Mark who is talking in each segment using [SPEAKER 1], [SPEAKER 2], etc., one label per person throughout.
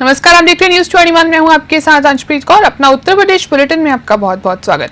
[SPEAKER 1] नमस्कार, आप देखते हैं न्यूज 21। में हूं आपके साथ अंशप्रीत कौर। अपना उत्तर प्रदेश बुलेटिन में आपका बहुत बहुत स्वागत।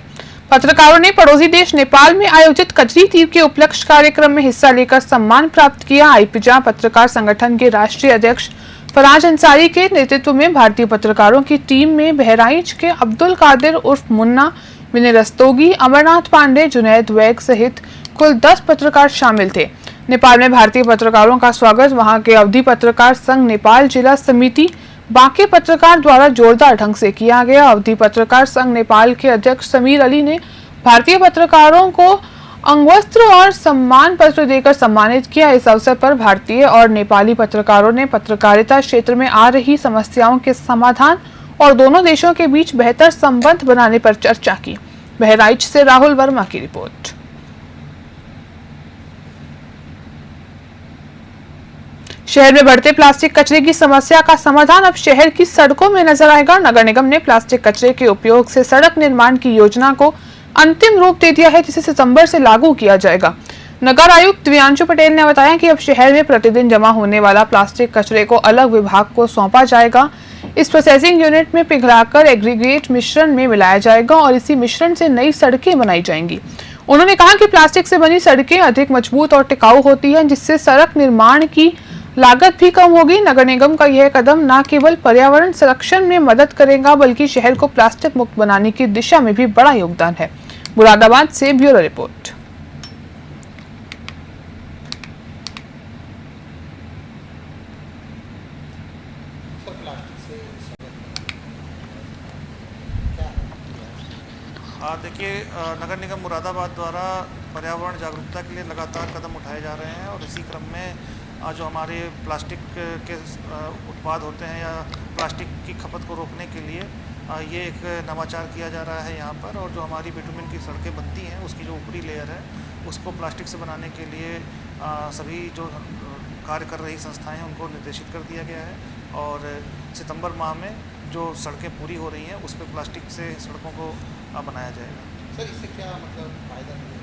[SPEAKER 1] पत्रकारों ने पड़ोसी देश नेपाल में आयोजित कजरी तीज के उपलक्ष्य कार्यक्रम में हिस्सा लेकर सम्मान प्राप्त किया। आईपिजा पत्रकार संगठन के राष्ट्रीय अध्यक्ष फराज अंसारी के नेतृत्व में भारतीय पत्रकारों की टीम में बहराइच के अब्दुल कादिर उर्फ मुन्ना, विनय रस्तोगी, अमरनाथ पांडे, जुनैद वैग सहित कुल 10 पत्रकार शामिल थे। नेपाल में भारतीय पत्रकारों का स्वागत वहां के अवधि पत्रकार संघ नेपाल जिला समिति बाकी पत्रकार द्वारा जोरदार ढंग से किया गया। अवधि पत्रकार संघ नेपाल के अध्यक्ष समीर अली ने भारतीय पत्रकारों को अंगवस्त्र और सम्मान पत्र देकर सम्मानित किया। इस अवसर पर भारतीय और नेपाली पत्रकारों ने पत्रकारिता क्षेत्र में आ रही समस्याओं के समाधान और दोनों देशों के बीच बेहतर संबंध बनाने पर चर्चा की। बहराइच से राहुल वर्मा की रिपोर्ट। शहर में बढ़ते प्लास्टिक कचरे की समस्या का समाधान अब शहर की सड़कों में नजर आएगा। नगर निगम ने प्लास्टिक कचरे के उपयोग से सड़क निर्माण की योजना को अंतिम रूप दे दिया है, जिसे सितंबर से लागू किया जाएगा। नगर आयुक्त दिव्यांशु पटेल ने बताया कि अब शहर में प्रतिदिन जमा होने वाला प्लास्टिक कचरे को अलग विभाग को सौंपा जाएगा। इस प्रोसेसिंग यूनिट में पिघलाकर एग्रीगेट मिश्रण में मिलाया जाएगा और इसी मिश्रण से नई सड़कें बनाई जाएंगी। उन्होंने कहा कि प्लास्टिक से बनी सड़कें अधिक मजबूत और टिकाऊ होती है, जिससे सड़क निर्माण की लागत भी कम होगी। नगर निगम का यह कदम न केवल पर्यावरण संरक्षण में मदद करेगा, बल्कि शहर को प्लास्टिक मुक्त बनाने की दिशा में भी बड़ा योगदान है। मुरादाबाद से ब्यूरो रिपोर्ट।
[SPEAKER 2] देखिए, नगर निगम मुरादाबाद द्वारा पर्यावरण जागरूकता के लिए लगातार कदम उठाए जा रहे हैं और इसी क्रम में जो हमारे प्लास्टिक के उत्पाद होते हैं या प्लास्टिक की खपत को रोकने के लिए ये एक नवाचार किया जा रहा है यहाँ पर। और जो हमारी बिटुमिन की सड़कें बनती हैं उसकी जो ऊपरी लेयर है उसको प्लास्टिक से बनाने के लिए सभी जो कार्य कर रही संस्थाएं हैं उनको निर्देशित कर दिया गया है और सितंबर माह में जो सड़कें पूरी हो रही हैं उस पर प्लास्टिक से सड़कों को बनाया जाएगा।
[SPEAKER 3] सर, इससे क्या मतलब फायदा मिलेगा?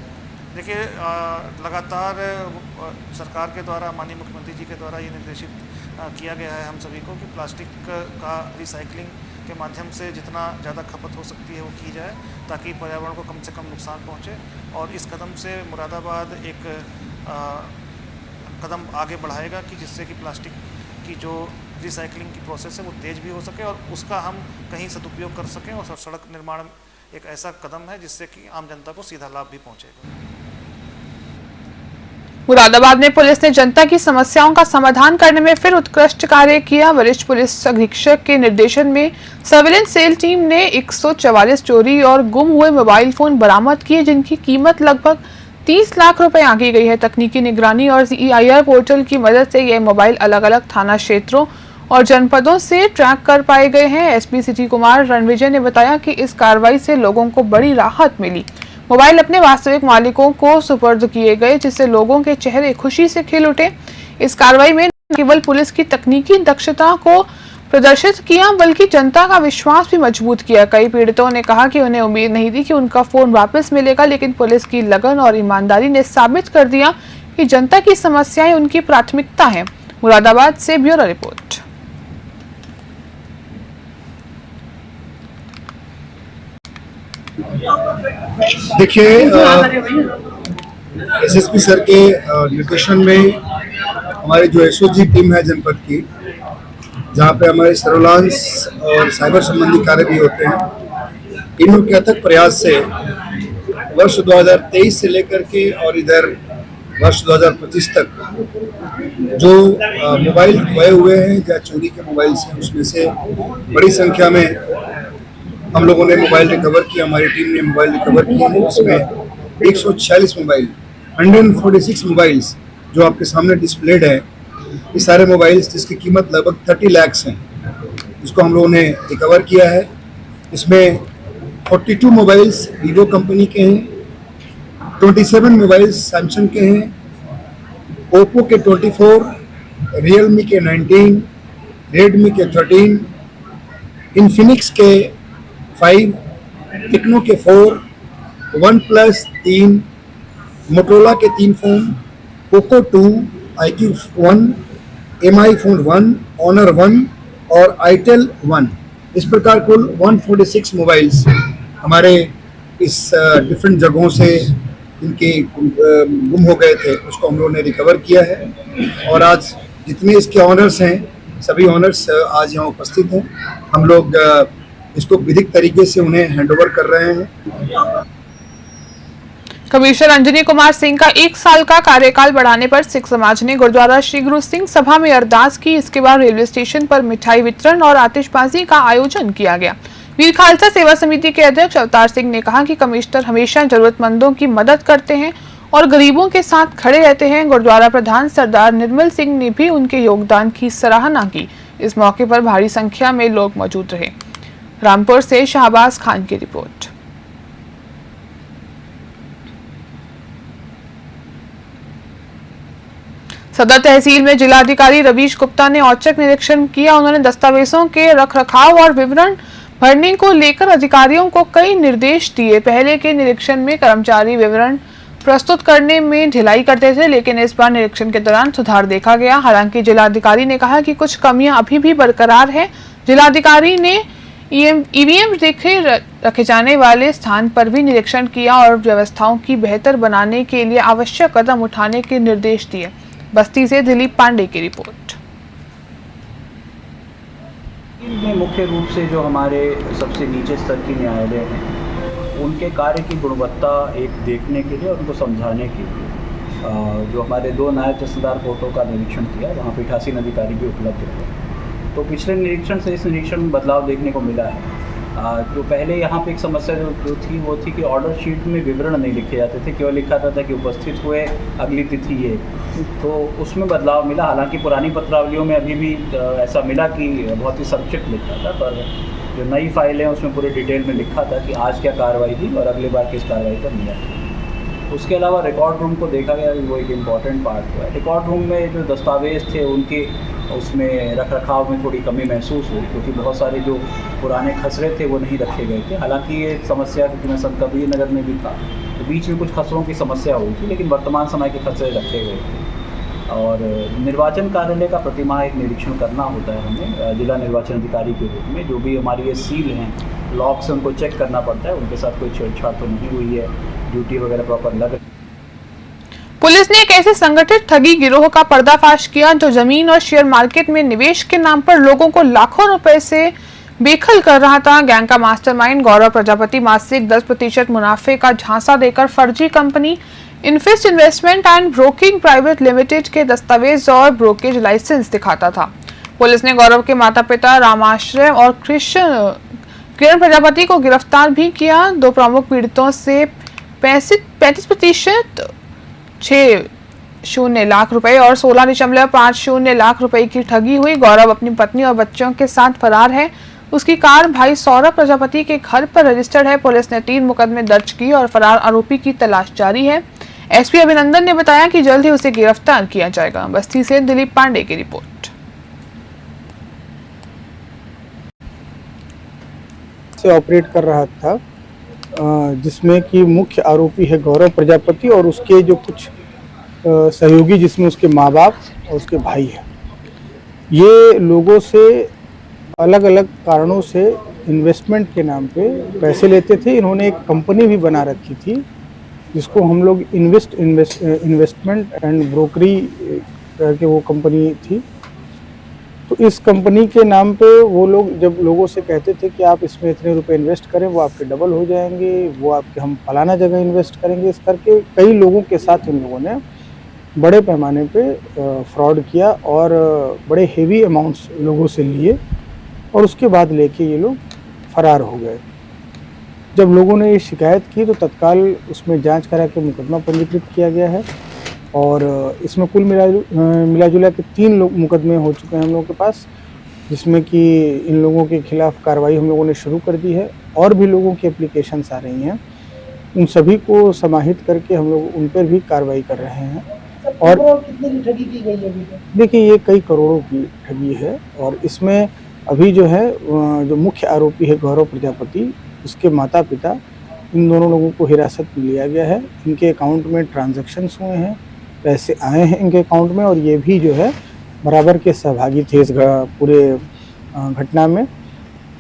[SPEAKER 2] देखिए, लगातार सरकार के द्वारा, माननीय मुख्यमंत्री जी के द्वारा ये निर्देशित किया गया है हम सभी को कि प्लास्टिक का रिसाइकलिंग के माध्यम से जितना ज़्यादा खपत हो सकती है वो की जाए, ताकि पर्यावरण को कम से कम नुकसान पहुँचे। और इस कदम से मुरादाबाद एक कदम आगे बढ़ाएगा कि जिससे कि प्लास्टिक की जो रिसाइकलिंग की प्रोसेस है वो तेज़ भी हो सके और उसका हम कहीं सदुपयोग कर सकें। और सड़क निर्माण एक ऐसा कदम है जिससे कि आम जनता को सीधा लाभ भी पहुंचेगा।
[SPEAKER 1] मुरादाबाद में पुलिस ने जनता की समस्याओं का समाधान करने में फिर उत्कृष्ट कार्य किया। वरिष्ठ पुलिस अधीक्षक के निर्देशन में सर्विलेंस सेल टीम ने 144 चोरी और गुम हुए मोबाइल फोन बरामद किए, जिनकी कीमत लगभग 30 लाख रुपए आंकी गई है। तकनीकी निगरानी और EIR पोर्टल की मदद से ये मोबाइल अलग अलग थाना क्षेत्रों और जनपदों से ट्रैक कर पाए गए हैं। एसपी सिटी कुमार रणविजय ने बताया कि इस कार्रवाई से लोगों को बड़ी राहत मिली। मोबाइल अपने वास्तविक मालिकों को सुपर्द किए गए, जिससे लोगों के चेहरे खुशी से खिल उठे। इस कार्रवाई में न केवल पुलिस की तकनीकी दक्षता को प्रदर्शित किया, बल्कि जनता का विश्वास भी मजबूत किया। कई पीड़ितों ने कहा कि उन्हें उम्मीद नहीं थी कि उनका फोन वापस मिलेगा, लेकिन पुलिस की लगन और ईमानदारी ने साबित कर दिया कि जनता की समस्याएं उनकी प्राथमिकता है। मुरादाबाद से ब्यूरो रिपोर्ट।
[SPEAKER 3] देखिए, SSP सर के निर्देशन में हमारी जो SOG टीम है जनपद की, जहाँ पे हमारे सर्विलांस और साइबर संबंधी कार्य भी होते हैं, इन के अथक प्रयास से वर्ष 2023 से लेकर के और इधर वर्ष 2025 तक जो मोबाइल खोए हुए हैं या चोरी के मोबाइल से, उसमें से बड़ी संख्या में हम लोगों ने मोबाइल रिकवर किया। हमारी टीम ने मोबाइल रिकवर किया है, उसमें 146 मोबाइल, 146 मोबाइल्स जो आपके सामने डिस्प्लेड है, ये सारे मोबाइल्स जिसकी कीमत लगभग 30 लाख हैं, इसको हम लोगों ने रिकवर किया है। इसमें 42 मोबाइल्स वीवो कंपनी के हैं, 27 मोबाइल्स सैमसंग के हैं, ओप्पो के 24, रियलमी के 19, रेडमी के 13, इन्फिनिक्स के 5, टेक्नो के 4, OnePlus 3, मोटोरोला के 3 phone, Poco 2, IQ 1, MI phone 1, Honor 1 और आईटेल 1। इस प्रकार कुल 146 मोबाइल्स हमारे इस डिफरेंट जगहों से इनके गुम हो गए थे, उसको हम लोगों ने रिकवर किया है। और आज जितने इसके ऑनर्स हैं, सभी ऑनर्स आज यहाँ उपस्थित हैं। हम लोग इसको विधिक तरीके से उन्हें हैंडओवर कर रहे हैं।
[SPEAKER 1] कमिश्नर अंजनी कुमार सिंह का 1 साल का कार्यकाल बढ़ाने पर सिख समाज ने गुरुद्वारा श्री गुरु सिंह सभा में अरदास की। इसके बाद रेलवे स्टेशन पर मिठाई वितरण और आतिशबाजी का आयोजन किया गया। वीर खालसा सेवा समिति के अध्यक्ष अवतार सिंह ने कहा कि कमिश्नर हमेशा जरूरतमंदों की मदद करते हैं और गरीबों के साथ खड़े रहते हैं। गुरुद्वारा प्रधान सरदार निर्मल सिंह ने भी उनके योगदान की सराहना की। इस मौके पर भारी संख्या में लोग मौजूद रहे। रामपुर से शाहबाज खान की रिपोर्ट। सदर तहसील में जिलाधिकारी रवीश गुप्ता ने औचक निरीक्षण किया। उन्होंने दस्तावेजों के रखरखाव और विवरण भरने को लेकर अधिकारियों को कई निर्देश दिए। पहले के निरीक्षण में कर्मचारी विवरण प्रस्तुत करने में ढिलाई करते थे, लेकिन इस बार निरीक्षण के दौरान सुधार देखा गया। हालांकि जिलाधिकारी ने कहा कि कुछ कमियां अभी भी बरकरार है। जिलाधिकारी ने ईवीएम रखे जाने वाले स्थान पर भी निरीक्षण किया और व्यवस्थाओं की बेहतर बनाने के लिए आवश्यक कदम उठाने के निर्देश दिए। बस्ती से दिलीप पांडे की रिपोर्ट।
[SPEAKER 4] में मुख्य रूप से जो हमारे सबसे नीचे स्तर की न्यायालय हैं, उनके कार्य की गुणवत्ता एक देखने के लिए और उनको समझाने के लिए जो हमारे 2 नायब तहसीलदार कोर्टों का निरीक्षण किया, वहाँ पीठासीन अधिकारी भी उपलब्ध थे। तो पिछले निरीक्षण से इस निरीक्षण में बदलाव देखने को मिला है। जो पहले यहाँ पे एक समस्या जो थी वो थी कि ऑर्डर शीट में विवरण नहीं लिखे जाते थे, केवल लिखा जाता था कि उपस्थित हुए, अगली तिथि ये। तो उसमें बदलाव मिला। हालांकि पुरानी पत्रावलियों में अभी भी ऐसा मिला कि बहुत ही संक्षिप्त लिखा था, पर जो नई फाइल है उसमें पूरे डिटेल में लिखा था कि आज क्या कार्रवाई थी और अगले बार किस कार्रवाई पर मिला। उसके अलावा रिकॉर्ड रूम को देखा गया, वो एक इम्पॉर्टेंट पार्ट हुआ है। रिकॉर्ड रूम में जो दस्तावेज थे उनके उसमें रखरखाव में थोड़ी कमी महसूस हुई, क्योंकि बहुत सारे जो पुराने खसरे थे वो नहीं रखे गए थे। हालांकि ये समस्या, क्योंकि मैं संत कबीर नगर में भी था, तो बीच में कुछ खसरों की समस्या हुई थी, लेकिन वर्तमान समय के खसरे रखे गए थे। और निर्वाचन कार्यालय का प्रतिमाह एक निरीक्षण करना होता है हमें जिला निर्वाचन अधिकारी के रूप में। जो भी हमारी ये सील हैं, लॉक से उनको चेक करना पड़ता है, उनके साथ कोई छेड़छाड़ तो नहीं हुई है, ड्यूटी वगैरह प्रॉपर लग।
[SPEAKER 1] पुलिस ने एक ऐसे संगठित ठगी गिरोह का पर्दाफाश किया जो जमीन और शेयर मार्केट में निवेश के नाम पर लोगों को लाखों रुपए से बेखल कर रहा था। गैंग का मास्टरमाइंड गौरव प्रजापति मासिक 10% मुनाफे का झांसा देकर फर्जी company इन्फेस्ट investment and broking private limited के दस्तावेज और ब्रोकेज लाइसेंस दिखाता था। पुलिस ने गौरव के माता पिता रामाश्रय और किरण प्रजापति को गिरफ्तार भी किया। 2 प्रमुख पीड़ितों से 35% 60 लाख रुपए और 16.50 लाख रुपए की ठगी हुई। गौरव अपनी पत्नी और बच्चों के साथ फरार है। उसकी कार भाई सौरभ प्रजापति के घर पर रजिस्टर्ड है। पुलिस ने 3 मुकदमे दर्ज किए और फरार आरोपी की तलाश जारी है। एसपी अभिनंदन ने बताया कि जल्द ही उसे गिरफ्तार किया जाएगा। बस्ती से दिलीप पांडे की रिपोर्ट।
[SPEAKER 5] से ऑपरेट कर रहा था, जिसमें कि मुख्य आरोपी है गौरव प्रजापति और उसके जो कुछ सहयोगी, जिसमें उसके माँ बाप और उसके भाई हैं। ये लोगों से अलग अलग कारणों से इन्वेस्टमेंट के नाम पे पैसे लेते थे। इन्होंने एक कंपनी भी बना रखी थी जिसको हम लोग इन्वेस्टमेंट एंड ब्रोकरी करके वो कंपनी थी। तो इस कंपनी के नाम पे वो लोग जब लोगों से कहते थे कि आप इसमें इतने रुपए इन्वेस्ट करें, वो आपके डबल हो जाएंगे, वो आपके हम फलाना जगह इन्वेस्ट करेंगे, इस करके कई लोगों के साथ इन लोगों ने बड़े पैमाने पे फ्रॉड किया और बड़े हेवी अमाउंट्स लोगों से लिए और उसके बाद लेके ये लोग फरार हो गए। जब लोगों ने ये शिकायत की तो तत्काल उसमें जांच करा के मुकदमा पंजीकृत किया गया है और इसमें कुल मिला जुला के 3 मुकदमे हो चुके हैं हम लोगों के पास, जिसमें कि इन लोगों के खिलाफ कार्रवाई हम लोगों ने शुरू कर दी है और भी लोगों की एप्लीकेशंस आ रही हैं। उन सभी को समाहित करके हम लोग उन पर भी कार्रवाई कर रहे हैं। और
[SPEAKER 6] कितने की ठगी की गई है अभी?
[SPEAKER 5] देखिए, ये कई करोड़ों की ठगी है और इसमें अभी जो है जो मुख्य आरोपी है गौरव प्रजापति, उसके माता पिता, इन दोनों लोगों को हिरासत में लिया गया है। इनके अकाउंट में ट्रांजैक्शंस हुए हैं, पैसे आए हैं इनके अकाउंट में और ये भी जो है बराबर के सहभागी थे इस पूरे घटना में।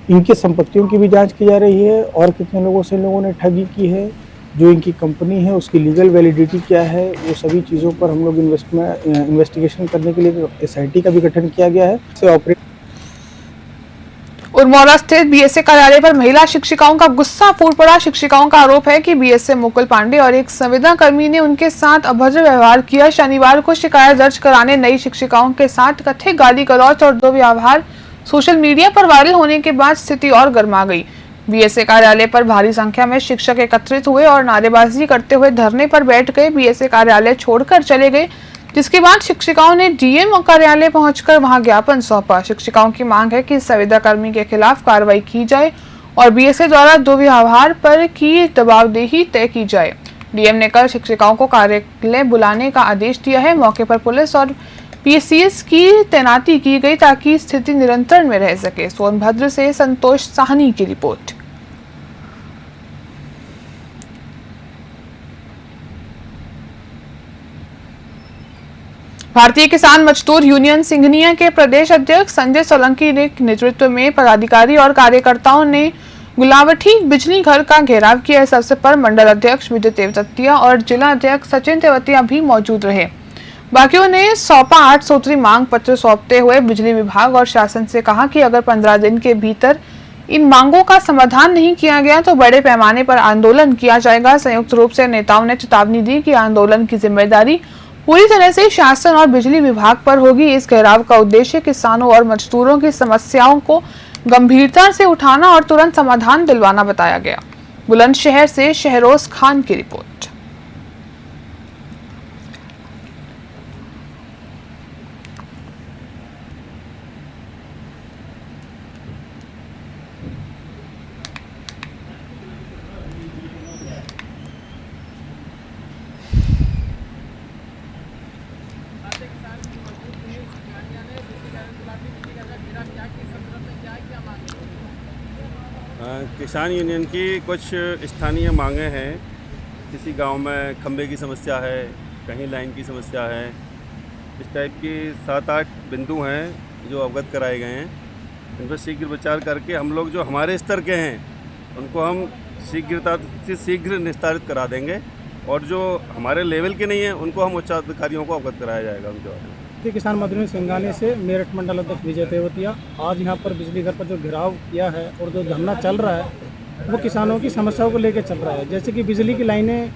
[SPEAKER 5] इनकी संपत्तियों की भी जांच की जा रही है और कितने लोगों से इन लोगों ने ठगी की है, जो इनकी कंपनी है उसकी लीगल वैलिडिटी क्या है, वो सभी चीज़ों पर हम लोग इन्वेस्टिगेशन करने के लिए SIT का भी गठन किया गया है। से ऑपरेट
[SPEAKER 1] उरमौला स्थित बीएसए कार्यालय पर महिला शिक्षिकाओं का गुस्सा फूट पड़ा। शिक्षिकाओं का आरोप है कि बीएसए मुकुल पांडे और एक संविदा कर्मी ने उनके साथ अभद्र व्यवहार किया। शनिवार को शिकायत दर्ज कराने नई शिक्षिकाओं के साथ कथित गाली गलौज और दुर्व्यवहार सोशल मीडिया पर वायरल होने के बाद स्थिति और गर्मा गई। बीएसए कार्यालय पर भारी संख्या में शिक्षक एकत्रित हुए और नारेबाजी करते हुए धरने पर बैठ गए। बीएसए कार्यालय छोड़कर चले गए, जिसके बाद शिक्षिकाओं ने डीएम कार्यालय पहुंचकर वहां ज्ञापन सौंपा। शिक्षिकाओं की मांग है कि संविदा कर्मी के खिलाफ कार्रवाई की जाए और बीएसए द्वारा दुर्व्यवहार पर की जवाबदेही तय की जाए। डीएम ने कल शिक्षिकाओं को कार्यालय बुलाने का आदेश दिया है। मौके पर पुलिस और पीसीएस की तैनाती की गई ताकि स्थिति नियंत्रण में रह सके। सोनभद्र से संतोष साहनी की रिपोर्ट। भारतीय किसान मजदूर यूनियन सिंघनिया के प्रदेश अध्यक्ष संजय सोलंकी के नेतृत्व में पदाधिकारी और कार्यकर्ताओं ने गुलावठी बिजली घर का घेराव किया। इस अवसर पर मंडल अध्यक्ष विजय तेवतिया और जिला अध्यक्ष सचिन तेवतिया भी मौजूद रहे। बाकियों ने सौंपा 8 सूत्री मांग पत्र सौंपते हुए बिजली विभाग और शासन से कहा कि अगर 15 दिन के भीतर इन मांगों का समाधान नहीं किया गया तो बड़े पैमाने पर आंदोलन किया जाएगा। संयुक्त रूप से नेताओं ने चेतावनी दी कि आंदोलन की जिम्मेदारी पूरी तरह से शासन और बिजली विभाग पर होगी। इस घेराव का उद्देश्य किसानों और मजदूरों की समस्याओं को गंभीरता से उठाना और तुरंत समाधान दिलवाना बताया गया। बुलंदशहर से शहरोज खान की रिपोर्ट।
[SPEAKER 7] किसान यूनियन की कुछ स्थानीय मांगें हैं। किसी गांव में खंबे की समस्या है, कहीं लाइन की समस्या है, इस टाइप की 7-8 बिंदु हैं जो अवगत कराए गए हैं। इन पर शीघ्र विचार करके हम लोग जो हमारे स्तर के हैं उनको हम शीघ्रता से शीघ्र निस्तारित करा देंगे और जो हमारे लेवल के नहीं हैं उनको हम उच्चाधिकारियों को अवगत कराया जाएगा उनके बारे में।
[SPEAKER 6] किसान मजदूर सिंघानिया से मेरठ मंडल अध्यक्ष विजय तेवतिया। आज यहाँ पर बिजली घर पर जो घेराव किया है और जो धरना चल रहा है वो किसानों की समस्याओं को लेकर चल रहा है। जैसे कि बिजली की लाइनें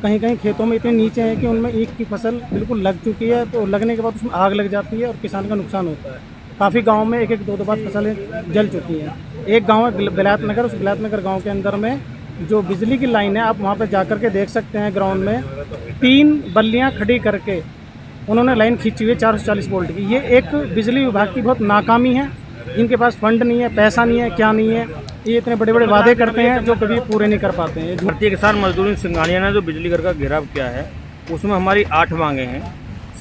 [SPEAKER 6] कहीं कहीं खेतों में इतने नीचे हैं कि उनमें ईख की फसल बिल्कुल लग चुकी है, तो लगने के बाद उसमें आग लग जाती है और किसान का नुकसान होता है। काफ़ी गाँव में 1-2 बार फसलें जल चुकी हैं। एक गाँव है बिलायतनगर, उस बिलायतनगर गाँव के अंदर में जो बिजली की लाइन है, आप वहाँ पर जा के देख सकते हैं। ग्राउंड में 3 बल्लियाँ खड़ी करके उन्होंने लाइन खींची हुई है 440 वोल्ट की। ये एक बिजली विभाग की बहुत नाकामी है। इनके पास फंड नहीं है, पैसा नहीं है, क्या नहीं है। ये इतने बड़े बड़े वादे करते हैं जो कभी पूरे नहीं कर पाते हैं।
[SPEAKER 8] भारतीय किसान मजदूर सिंघानिया ने जो बिजली घर का घेराव किया है उसमें हमारी 8 मांगें हैं।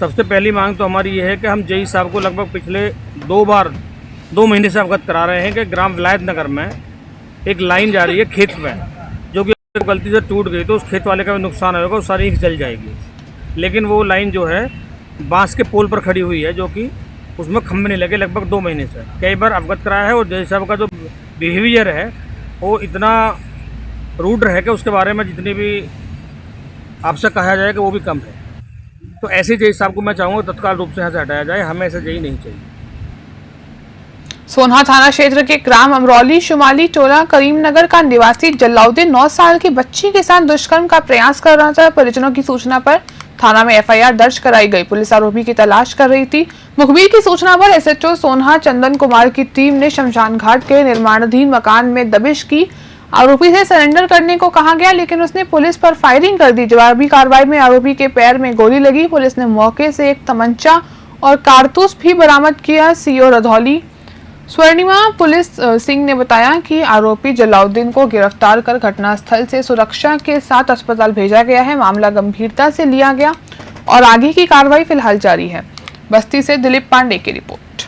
[SPEAKER 8] सबसे पहली मांग तो हमारी ये है कि हम जेई साहब को लगभग पिछले 2 महीने से अवगत करा रहे हैं कि ग्राम विलायत नगर में एक लाइन जा रही है खेत में, जो कि गलती से टूट गई तो उस खेत वाले का भी नुकसान होगा, वो सारी जल जाएगी। लेकिन वो लाइन जो है बांस के पोल पर खड़ी हुई है, जो कि उसमें खंभे नहीं लगे लगभग 2 महीने से। कई बार अवगत कराया है और जेई साहब का जो बिहेवियर है वो इतना रूड है कि उसके बारे में जितनी भी आपसे कहा जाए कि वो भी कम है। तो ऐसे जेई साहब को मैं चाहूँगा तत्काल रूप से यहाँ से हटाया जाए। हमें ऐसे जेई नहीं चाहिए।
[SPEAKER 1] सोनहा थाना क्षेत्र के ग्राम अमरौली शुमाली टोला करीमनगर का निवासी जलाउद्दीन 9 साल की बच्ची के साथ दुष्कर्म का प्रयास कर रहा था। परिजनों की सूचना पर थाना में एफआईआर दर्ज कराई गई। पुलिस आरोपी की तलाश कर रही थी। मुखबिर की सूचना पर एसएचओ सोनहा चंदन कुमार की टीम ने शमशान घाट के निर्माणाधीन मकान में दबिश की। आरोपी से सरेंडर करने को कहा गया, लेकिन उसने पुलिस पर फायरिंग कर दी। जवाबी कार्रवाई में आरोपी के पैर में गोली लगी। पुलिस ने मौके से एक तमंचा और कारतूस भी बरामद किया। सीओ रधौली स्वर्णिमा पुलिस सिंह ने बताया कि आरोपी जलाउद्दीन को गिरफ्तार कर घटनास्थल से सुरक्षा के साथ अस्पताल भेजा गया है। मामला गंभीरता से लिया गया और आगे की कार्रवाई फिलहाल जारी है। बस्ती से दिलीप पांडे की रिपोर्ट।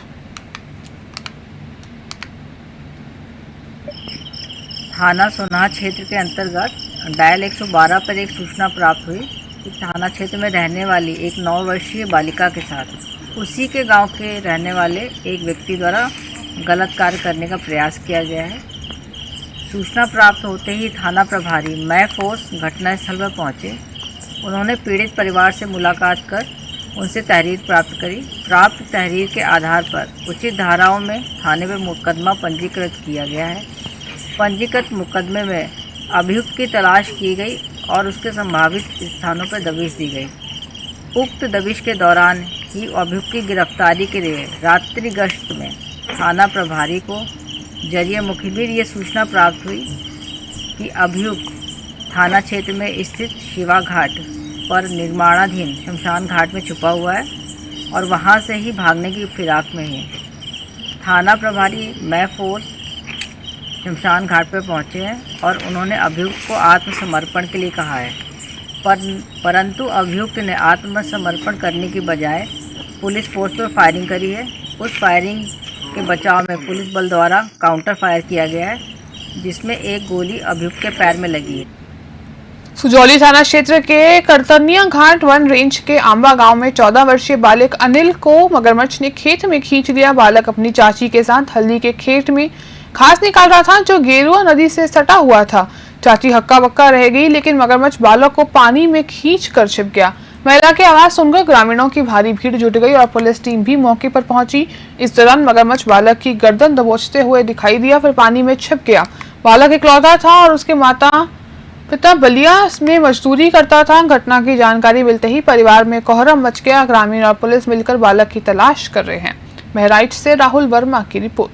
[SPEAKER 9] थाना सोनहा क्षेत्र के अंतर्गत डायल 112 पर एक सूचना प्राप्त हुई कि थाना क्षेत्र में रहने वाली एक 9 वर्षीय बालिका के साथ उसी के गांव के रहने वाले एक व्यक्ति द्वारा गलत कार्य करने का प्रयास किया गया है। सूचना प्राप्त होते ही थाना प्रभारी मैं फोर्स घटनास्थल पर पहुंचे। उन्होंने पीड़ित परिवार से मुलाकात कर उनसे तहरीर प्राप्त करी। प्राप्त तहरीर के आधार पर उचित धाराओं में थाने में मुकदमा पंजीकृत किया गया है। पंजीकृत मुकदमे में अभियुक्त की तलाश की गई और उसके संभावित स्थानों पर दबिश दी गई। उक्त दबिश के दौरान ही अभियुक्त की गिरफ्तारी के लिए रात्रि गश्त में थाना प्रभारी को जरिए मुखबिर ये सूचना प्राप्त हुई कि अभियुक्त थाना क्षेत्र में स्थित शिवा घाट पर निर्माणाधीन शमशान घाट में छुपा हुआ है और वहां से ही भागने की फिराक में है। थाना प्रभारी मैं फोर्स शमशान घाट पर पहुंचे हैं और उन्होंने अभियुक्त को आत्मसमर्पण के लिए कहा है, परंतु अभियुक्त ने आत्मसमर्पण करने की बजाय पुलिस फोर्स पर फायरिंग करी है। उस फायरिंग के बचाव में पुलिस बल द्वारा काउंटर फायर किया गया है, जिसमें एक गोली अभियुक्त के पैर में लगी है।
[SPEAKER 1] सुजौली थाना क्षेत्र के करतनिया घाट वन रेंज के आंबा गांव में 14 वर्षीय बालक अनिल को मगरमच्छ ने खेत में खींच लिया। बालक अपनी चाची के साथ हल्दी के खेत में घास निकाल रहा था जो गेरुआ नदी से सटा हुआ था। चाची हक्का बक्का रह गई, लेकिन मगरमच्छ बालक को पानी में खींच कर छिप गया। महिला की आवाज सुनकर ग्रामीणों की भारी भीड़ जुट गई और पुलिस टीम भी मौके पर पहुंची। इस दौरान मगरमच्छ बालक की गर्दन दबोचते हुए दिखाई दिया, फिर पानी में छिप गया। बालक इकलौता था और उसके माता पिता बलिया में मजदूरी करता था। घटना की जानकारी मिलते ही परिवार में कोहराम मच गया। ग्रामीण और पुलिस मिलकर बालक की तलाश कर रहे हैं। बहराइच से राहुल वर्मा की रिपोर्ट।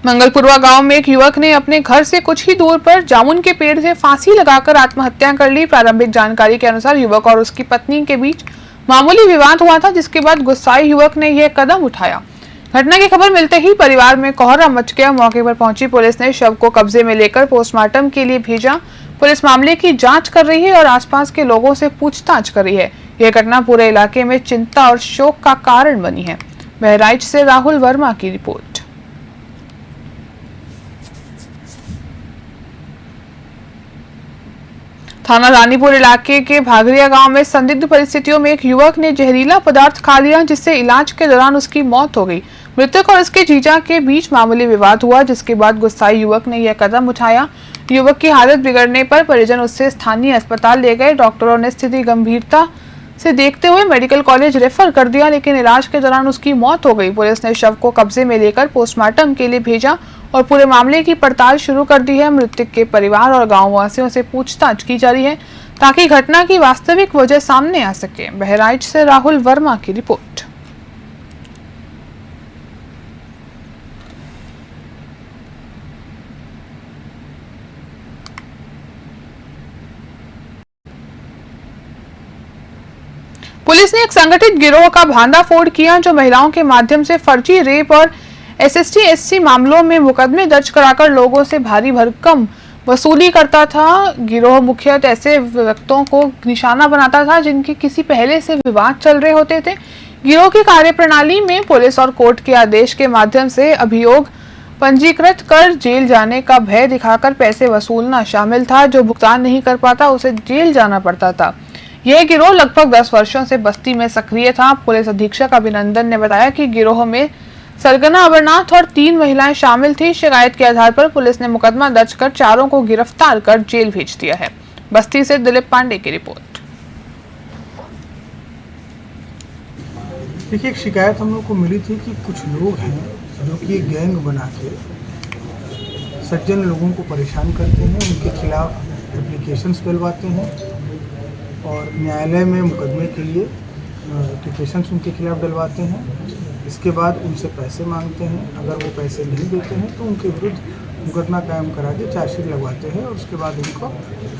[SPEAKER 1] मंगलपुरवा गांव में एक युवक ने अपने घर से कुछ ही दूर पर जामुन के पेड़ से फांसी लगाकर आत्महत्या कर ली। प्रारंभिक जानकारी के अनुसार युवक और उसकी पत्नी के बीच मामूली विवाद हुआ था, जिसके बाद गुस्साए युवक ने यह कदम उठाया। घटना की खबर मिलते ही परिवार में कोहराम मच गया। मौके पर पहुंची पुलिस ने शव को कब्जे में लेकर पोस्टमार्टम के लिए भेजा। पुलिस मामले की जाँच कर रही है और आसपास के लोगों से पूछताछ कर रही है। यह घटना पूरे इलाके में चिंता और शोक का कारण बनी है। बहराइच से राहुल वर्मा की रिपोर्ट। थाना रानीपुर इलाके के भागरिया गांव में संदिग्ध परिस्थितियों में एक युवक ने जहरीला पदार्थ खा लिया, जिससे इलाज के दौरान उसकी मौत हो गई। मृतक और उसके जीजा के बीच मामूली विवाद हुआ, जिसके बाद गुस्साए युवक ने यह कदम उठाया। युवक की हालत बिगड़ने पर परिजन उससे स्थानीय अस्पताल ले गए। डॉक्टरों ने स्थिति गंभीरता से देखते हुए मेडिकल कॉलेज रेफर कर दिया, लेकिन इलाज के दौरान उसकी मौत हो गई। पुलिस ने शव को कब्जे में लेकर पोस्टमार्टम के लिए भेजा और पूरे मामले की पड़ताल शुरू कर दी है। मृतक के परिवार और गांव वासियों से पूछताछ की जा रही है ताकि घटना की वास्तविक वजह सामने आ सके। बहराइच से राहुल वर्मा की रिपोर्ट। पुलिस ने एक संगठित गिरोह का भांडाफोड़ किया, जो महिलाओं के माध्यम से फर्जी रेप और SST SC मामलों में मुकदमे दर्ज कराकर लोगों से भारी भरकम वसूली करता था। गिरोह मुख्यतः ऐसे व्यक्तियों को निशाना बनाता था जिनके किसी पहले से विवाद चल रहे होते थे। गिरोह की कार्यप्रणाली में पुलिस और कोर्ट के आदेश के माध्यम से अभियोग पंजीकृत कर जेल जाने का भय दिखाकर पैसे वसूलना शामिल था। जो भुगतान नहीं कर पाता उसे जेल जाना पड़ता था। यह गिरोह लगभग 10 वर्षों से बस्ती में सक्रिय था। पुलिस अधीक्षक अभिनंदन ने बताया कि गिरोह में सरगना अमरनाथ और 3 महिलाएं शामिल थी। शिकायत के आधार पर पुलिस ने मुकदमा दर्ज कर चारों को गिरफ्तार कर जेल भेज दिया है। बस्ती से दिलीप पांडे की रिपोर्ट।
[SPEAKER 5] देखिए, एक शिकायत हम लोग को मिली थी कि कुछ लोग हैं जो कि गैंग बना के सज्जन लोगों को परेशान करते हैं, उनके खिलाफ एप्लीकेशंस डलवाते हैं और न्यायालय में मुकदमे के लिए एप्लीकेशंस उनके खिलाफ डलवाते हैं। इसके बाद उनसे पैसे मांगते हैं। अगर वो पैसे नहीं देते हैं तो उनके विरुद्ध मुकदमा कायम करा के चार्जशीट लगवाते हैं और उसके बाद उनको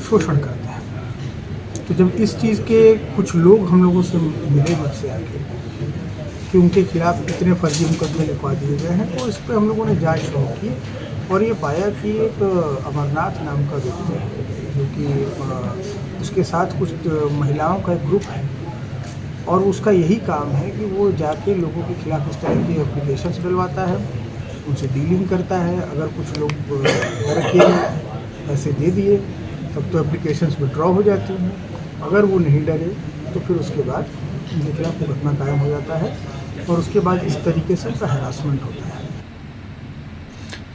[SPEAKER 5] शोषण करते हैं। तो जब इस चीज़ के कुछ लोग हम लोगों से मिले मुझसे आके कि उनके खिलाफ इतने फर्जी मुकदमे लिखवा दिए गए हैं। तो इस पर हम लोगों ने जांच शुरू की और ये पाया कि एक अमरनाथ नाम का व्यक्ति है जो कि उसके साथ कुछ महिलाओं का एक ग्रुप है और उसका यही काम है कि वो जाके लोगों के खिलाफ इस तरह की एप्लीकेशंस डलवाता है, उनसे डीलिंग करता है। अगर कुछ लोग डर के पैसे दे दिए तब तो एप्लीकेशंस विड्रॉ हो जाती हैं, अगर वो नहीं डरे तो फिर उसके बाद उनके खिलाफ मुकदमा कायम हो जाता है और उसके बाद इस तरीके से उनका हरासमेंट होता है।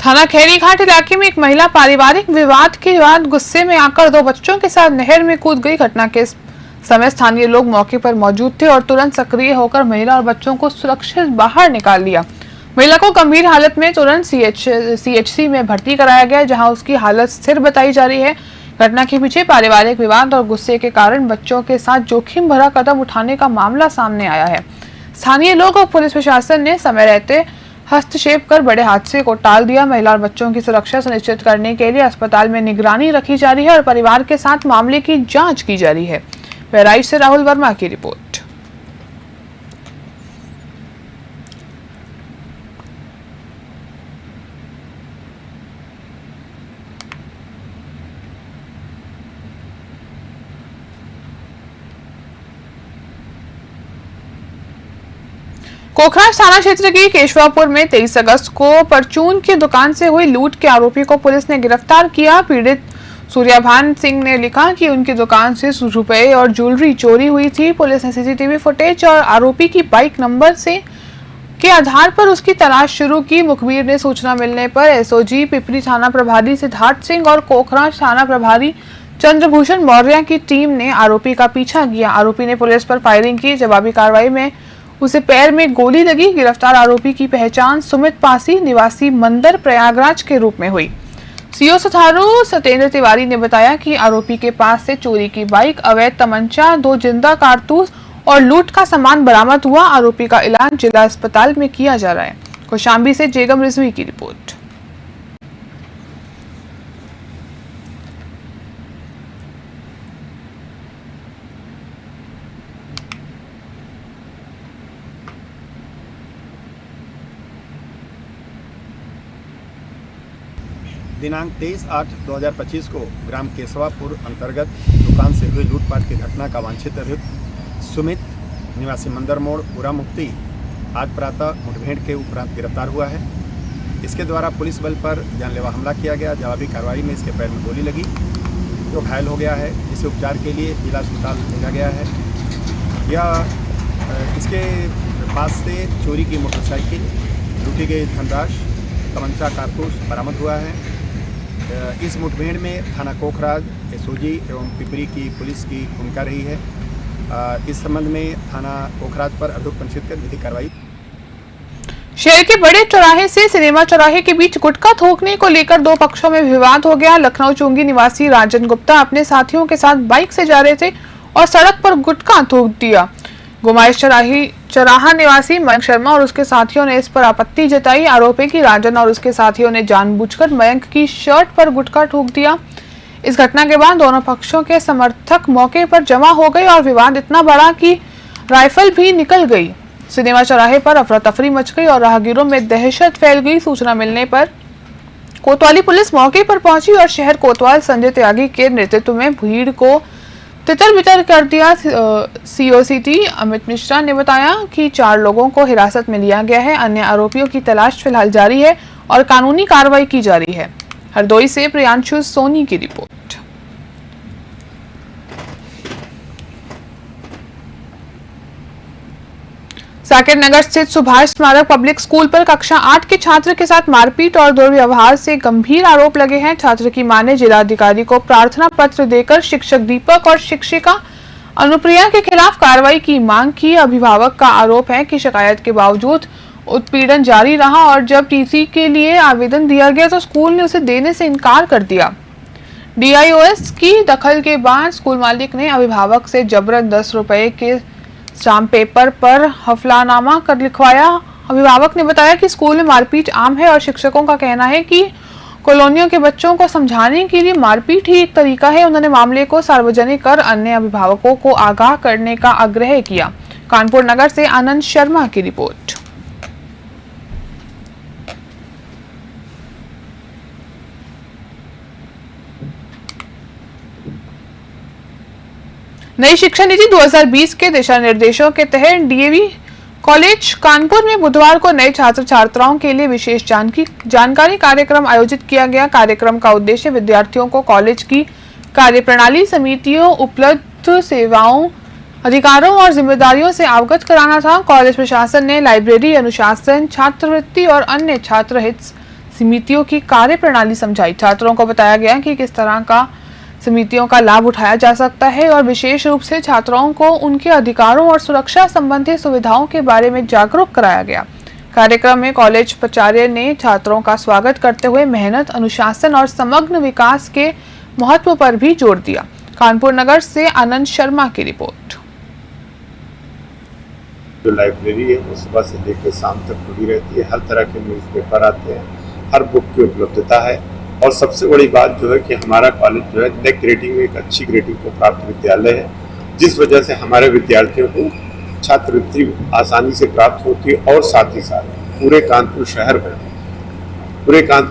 [SPEAKER 1] थाना खैरी घाट इलाके में एक महिला पारिवारिक विवाद के बाद गुस्से में आकर 2 बच्चों के साथ नहर में कूद गई। घटना के समय स्थानीय लोग मौके पर मौजूद थे और तुरंत सक्रिय होकर महिला और बच्चों को सुरक्षित बाहर निकाल लिया। महिला को गंभीर हालत में तुरंत सीएचसी में भर्ती कराया गया, जहां उसकी हालत स्थिर बताई जा रही है। घटना के पीछे पारिवारिक विवाद और गुस्से के कारण बच्चों के साथ जोखिम भरा कदम उठाने का मामला सामने आया है। स्थानीय लोग और पुलिस प्रशासन ने समय रहते हस्तक्षेप कर बड़े हादसे को टाल दिया। महिला और बच्चों की सुरक्षा सुनिश्चित करने के लिए अस्पताल में निगरानी रखी जा रही है और परिवार के साथ मामले की जांच की जा रही है। बहराइच से राहुल वर्मा की रिपोर्ट। कोखराज थाना क्षेत्र के केशवापुर में 23 अगस्त को परचून की दुकान से हुई लूट के आरोपी को पुलिस ने गिरफ्तार किया। पीड़ित सूर्यभान सिंह ने लिखा कि उनकी दुकान से रुपए और ज्वेलरी चोरी हुई थी। पुलिस ने सीसीटीवी फुटेज और आरोपी की बाइक नंबर के आधार पर उसकी तलाश शुरू की। मुखबिर ने सूचना मिलने पर एसओजी पिपरी थाना प्रभारी सिद्धार्थ सिंह और कोखराज थाना प्रभारी चंद्रभूषण मौर्य की टीम ने आरोपी का पीछा किया। आरोपी ने पुलिस पर फायरिंग की। जवाबी कार्रवाई में उसे पैर में गोली लगी। गिरफ्तार आरोपी की पहचान सुमित पासी निवासी मंदिर प्रयागराज के रूप में हुई। सीओ सथारू सत्येंद्र तिवारी ने बताया कि आरोपी के पास से चोरी की बाइक, अवैध तमंचा, 2 जिंदा कारतूस और लूट का सामान बरामद हुआ। आरोपी का इलाज जिला अस्पताल में किया जा रहा है। कौशाम्बी से जेगम रिजवी की रिपोर्ट।
[SPEAKER 10] दिनांक 23/8/2025 को ग्राम केशवापुर अंतर्गत दुकान से हुई लूटपाट की घटना का वांछित अभियुक्त सुमित निवासी मंदिर मोड़ पूरा मुक्ति आज प्रातः मुठभेड़ के उपरांत गिरफ्तार हुआ है। इसके द्वारा पुलिस बल पर जानलेवा हमला किया गया। जवाबी कार्रवाई में इसके पैर में गोली लगी, जो घायल हो गया है। इसे उपचार के लिए जिला अस्पताल भेजा गया है। यह इसके पास से चोरी की मोटरसाइकिल, लूटी गई धनराशि, तमंचा, कारतूस बरामद हुआ है। इस मुठभेड़ में थाना कोखराज, एसओजी एवं पिपरी की पुलिस की भूमिका रही है। इस संबंध में थाना कोखराज पर अभियोग पंजीकृत कर विधिक कार्रवाई।
[SPEAKER 1] शहर के बड़े चौराहे से सिनेमा चौराहे के बीच गुटखा थूकने को लेकर 2 पक्षों में विवाद हो गया। लखनऊ चुंगी निवासी राजन गुप्ता अपने साथियों के साथ बाइक से जा रहे थे और सड़क पर गुटखा थूक दिया। गुमाइश चौराहा निवासी मयंक शर्मा और उसके साथियों ने इस पर आपत्ति जताई। आरोप है कि राजन और उसके साथियों ने जानबूझकर मयंक की शर्ट पर गुटखा थूक दिया। इस घटना के बाद दोनों पक्षों के समर्थक मौके पर जमा हो गए और विवाद इतना बड़ा कि राइफल भी निकल गई। सिनेमा चौराहे पर अफरा तफरी मच गई और राहगीरों में दहशत फैल गई। सूचना मिलने पर कोतवाली पुलिस मौके पर पहुंची और शहर कोतवाल संजय त्यागी के नेतृत्व में भीड़ को तितर बितर कर दिया। सीओसीटी अमित मिश्रा ने बताया कि 4 लोगों को हिरासत में लिया गया है। अन्य आरोपियों की तलाश फिलहाल जारी है और कानूनी कार्रवाई की जा रही है। हरदोई से प्रियांशु सोनी की रिपोर्ट। साकेत नगर स्थित सुभाष स्मारक पब्लिक स्कूल पर कक्षा 8 के छात्र के साथ मारपीट और दुर्व्यवहार से गंभीर आरोप लगे हैं। छात्र की मां ने जिलाधिकारी को प्रार्थना पत्र देकर शिक्षक दीपक और शिक्षिका अनुप्रिया के खिलाफ कार्रवाई की मांग की। अभिभावक का आरोप है कि शिकायत के बावजूद उत्पीड़न जारी रहा और जब टीसी के लिए आवेदन दिया गया तो स्कूल ने उसे देने से इनकार कर दिया। डीआईओएस की दखल के बाद स्कूल मालिक ने अभिभावक से जबरन 10 रुपए के स्टाम्प पेपर पर हफलानामा कर लिखवाया। अभिभावक ने बताया कि स्कूल में मारपीट आम है और शिक्षकों का कहना है कि कॉलोनियों के बच्चों को समझाने के लिए मारपीट ही एक तरीका है। उन्होंने मामले को सार्वजनिक कर अन्य अभिभावकों को आगाह करने का आग्रह किया। कानपुर नगर से आनंद शर्मा की रिपोर्ट। नई शिक्षा नीति 2020 के दिशा निर्देशों के तहत डीएवी कॉलेज कानपुर में बुधवार को नए छात्र छात्राओं के लिए विशेष जानकारी कार्यक्रम आयोजित किया गया। कार्यक्रम का उद्देश्य विद्यार्थियों को कॉलेज की कार्यप्रणाली, समितियों, उपलब्ध सेवाओं, अधिकारों और जिम्मेदारियों से अवगत कराना था। कॉलेज प्रशासन ने लाइब्रेरी, अनुशासन, छात्रवृत्ति और अन्य छात्र हित समितियों की कार्यप्रणाली समझाई। छात्रों को बताया गया कि किस तरह का समितियों का लाभ उठाया जा सकता है और विशेष रूप से छात्रों को उनके अधिकारों और सुरक्षा संबंधी सुविधाओं के बारे में जागरूक कराया गया। कार्यक्रम में कॉलेज प्राचार्य ने छात्रों का स्वागत करते हुए मेहनत, अनुशासन और समग्र विकास के महत्व पर भी जोर दिया। कानपुर नगर से आनंद शर्मा की रिपोर्ट।
[SPEAKER 11] जो लाइब्रेरी है वो सुबह से लेकर शाम तक खुली रहती है। हर तरह के न्यूज़पेपर आते हैं, हर बुक की उपलब्धता है और सबसे बड़ी बात जो है कि हमारा कॉलेज जो है नेक रेटिंग में एक अच्छी रेटिंग को प्राप्त विद्यालय है, जिस वजह से हमारे विद्यार्थियों को छात्रवृत्ति आसानी से प्राप्त होती है। और साथ ही साथ पूरे कानपुर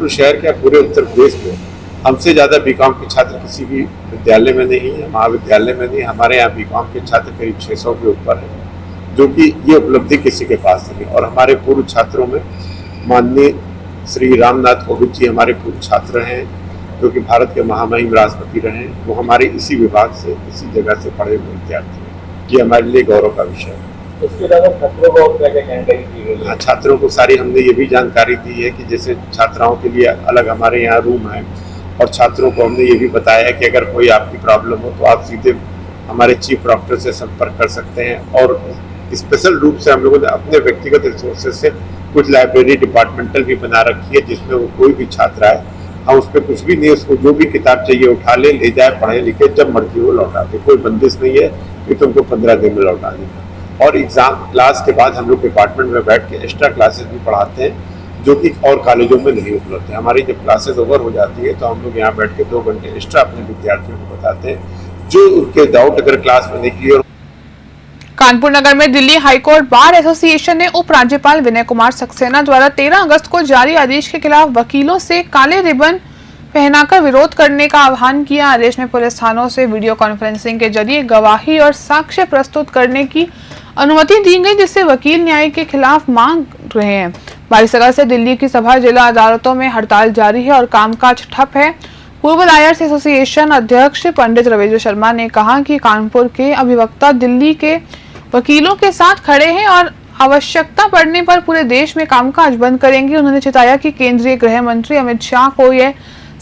[SPEAKER 11] शहर क्या पूरे उत्तर प्रदेश में हमसे ज़्यादा बीकॉम के छात्र किसी भी विद्यालय में नहीं है, महाविद्यालय में नहीं। हमारे यहाँ बीकॉम के छात्र करीब 600 के ऊपर है, जो कि ये उपलब्धि किसी के पास नहीं। और हमारे पूर्व छात्रों में माननीय श्री रामनाथ कोविंद जी हमारे पूर्व छात्र हैं, जो कि भारत के महामहिम राष्ट्रपति रहे हैं। वो हमारे इसी विभाग से, इसी जगह से पढ़े हुए विद्यार्थी हैं। ये हमारे लिए गौरव का विषय है।
[SPEAKER 12] इसके अलावा छात्रों को और क्या जानकारी दी गई?
[SPEAKER 11] हाँ, छात्रों को सारी हमने ये भी जानकारी दी है कि जैसे छात्राओं के लिए अलग हमारे यहाँ रूम है और छात्रों को हमने ये भी बताया है कि अगर कोई आपकी प्रॉब्लम हो तो आप सीधे हमारे चीफ डॉक्टर से संपर्क कर सकते हैं। और स्पेशल रूप से हम लोगों ने अपने व्यक्तिगत रिसोर्सेज से कुछ लाइब्रेरी डिपार्टमेंटल भी बना रखी है, जिसमें वो कोई भी छात्र आए, हम उस पर कुछ भी नहीं, उसको जो भी किताब चाहिए उठा ले जाए, पढ़े लिखे, जब मर्जी वो लौटा दे। कोई बंदिश नहीं है कि तुमको 15 दिन में लौटानी है। और एग्जाम क्लास के बाद हम लोग डिपार्टमेंट में बैठ के एक्स्ट्रा क्लासेस भी पढ़ाते हैं, जो कि और कॉलेजों में नहीं उपलब्ध है। हमारी जब क्लासेस ओवर हो जाती है तो हम लोग यहाँ बैठ के 2 घंटे एक्स्ट्रा अपने विद्यार्थियों को बताते हैं, जो उनके डाउट अगर क्लास में नहीं क्लियर।
[SPEAKER 1] कानपुर नगर में दिल्ली हाईकोर्ट बार एसोसिएशन ने उप राज्यपाल विनय कुमार सक्सेना द्वारा 13 अगस्त को जारी आदेश के खिलाफ वकीलों से काले रिबन पहनाकर विरोध करने का आह्वान किया। आदेश में पुलिस थानों से वीडियो कॉन्फ्रेंसिंग के जरिए गवाही और साक्ष्य प्रस्तुत करने की अनुमति दी गई, जिससे वकील न्याय के खिलाफ मांग रहे हैं। 22 अगस्त से दिल्ली की सभा जिला अदालतों में हड़ताल जारी है और कामकाज ठप है। पूर्व लायर्स एसोसिएशन अध्यक्ष पंडित रविंद्र शर्मा ने कहा कि कानपुर के अधिवक्ता दिल्ली के वकीलों के साथ खड़े हैं और आवश्यकता पड़ने पर पूरे देश में कामकाज बंद करेंगे। उन्होंने चिताया कि केंद्रीय गृह मंत्री अमित शाह को यह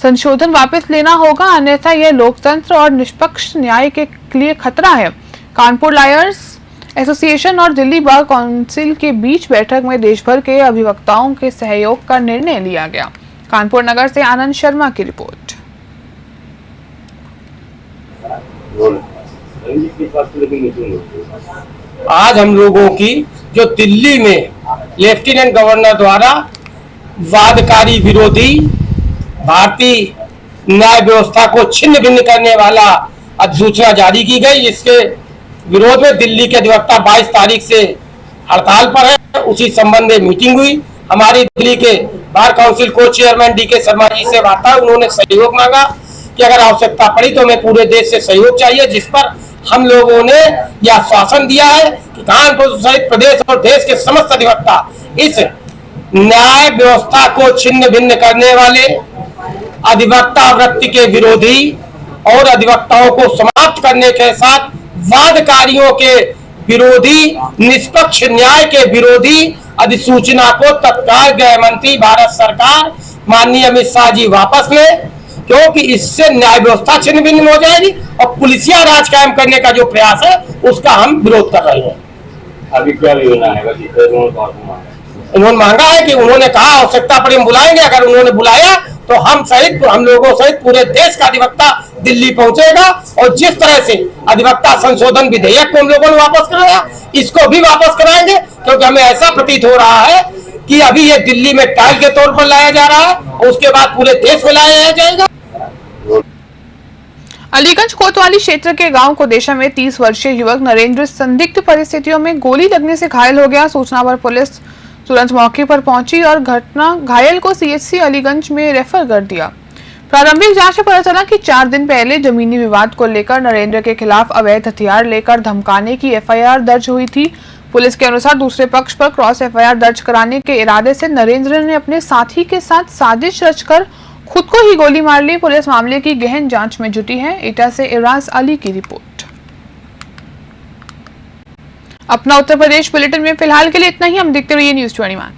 [SPEAKER 1] संशोधन वापस लेना होगा, अन्यथा यह लोकतंत्र और निष्पक्ष न्याय के लिए खतरा है। कानपुर लायर्स एसोसिएशन और दिल्ली बार काउंसिल के बीच बैठक में देश भर के अभिवक्ताओं के सहयोग का निर्णय लिया गया। कानपुर नगर से आनंद शर्मा की रिपोर्ट।
[SPEAKER 12] आज हम लोगों की जो दिल्ली में लेफ्टिनेंट गवर्नर द्वारा वादकारी विरोधी भारतीय न्याय व्यवस्था को छिन्न भिन्न करने वाला अधिसूचना जारी की गई, जिसके विरोध में दिल्ली के अधिवक्ता 22 तारीख से हड़ताल पर है। उसी संबंध में मीटिंग हुई। हमारी दिल्ली के बार काउंसिल को चेयरमैन डी के शर्मा जी से बात हुई। उन्होंने सहयोग मांगा कि अगर आवश्यकता पड़ी तो हमें पूरे देश से सहयोग चाहिए, जिस पर हम लोगों ने यह आश्वासन दिया है कि कानपुर सहित प्रदेश और देश के समस्त अधिवक्ता इस न्याय व्यवस्था को छिन्न भिन्न करने वाले अधिवक्ता वृत्ति के विरोधी और अधिवक्ताओं को समाप्त करने के साथ वादकारियों के विरोधी, निष्पक्ष न्याय के विरोधी अधिसूचना को तत्काल गृह मंत्री भारत सरकार माननीय अमित शाह जी वापस ले, क्योंकि इससे न्याय व्यवस्था छिन्न भिन्न हो जाएगी और पुलिसिया राज कायम करने का जो प्रयास है उसका हम विरोध कर रहे हैं।
[SPEAKER 13] अभी क्या योजना है?
[SPEAKER 12] उन्होंने मांगा है कि उन्होंने कहा आवश्यकता पड़ी हम बुलाएंगे। अगर उन्होंने बुलाया तो हम लोगों सहित पूरे देश का अधिवक्ता दिल्ली पहुंचेगा और जिस तरह से अधिवक्ता संशोधन विधेयक को हम लोगों ने वापस कराया, इसको भी वापस कराएंगे, क्योंकि हमें ऐसा प्रतीत हो रहा है कि अभी ये दिल्ली में ट्रायल के तौर पर लाया जा रहा है और उसके बाद पूरे देश में लाया जाएगा।
[SPEAKER 1] अलीगंज कोतवाली क्षेत्र के गांव कोदेशा में 30 वर्षीय युवक नरेंद्र संदिग्ध परिस्थितियों में गोली लगने से घायल हो गया। सूचना पर पुलिस तुरंत मौके पर पहुंची और घायल को सीएचसी अलीगंज में रेफर कर दिया। प्रारंभिक जांच में पता चला कि 4 दिन पहले जमीनी विवाद को लेकर नरेंद्र के खिलाफ अवैध हथियार लेकर धमकाने की एफआईआर दर्ज हुई थी। पुलिस के अनुसार दूसरे पक्ष पर क्रॉस एफआईआर दर्ज कराने के इरादे से नरेंद्र ने अपने साथी के साथ साजिश रचकर खुद को ही गोली मार ली। पुलिस मामले की गहन जांच में जुटी है। एटा से इराज अली की रिपोर्ट। अपना उत्तर प्रदेश बुलेटिन में फिलहाल के लिए इतना ही। हम देखते रहिए न्यूज़ 21।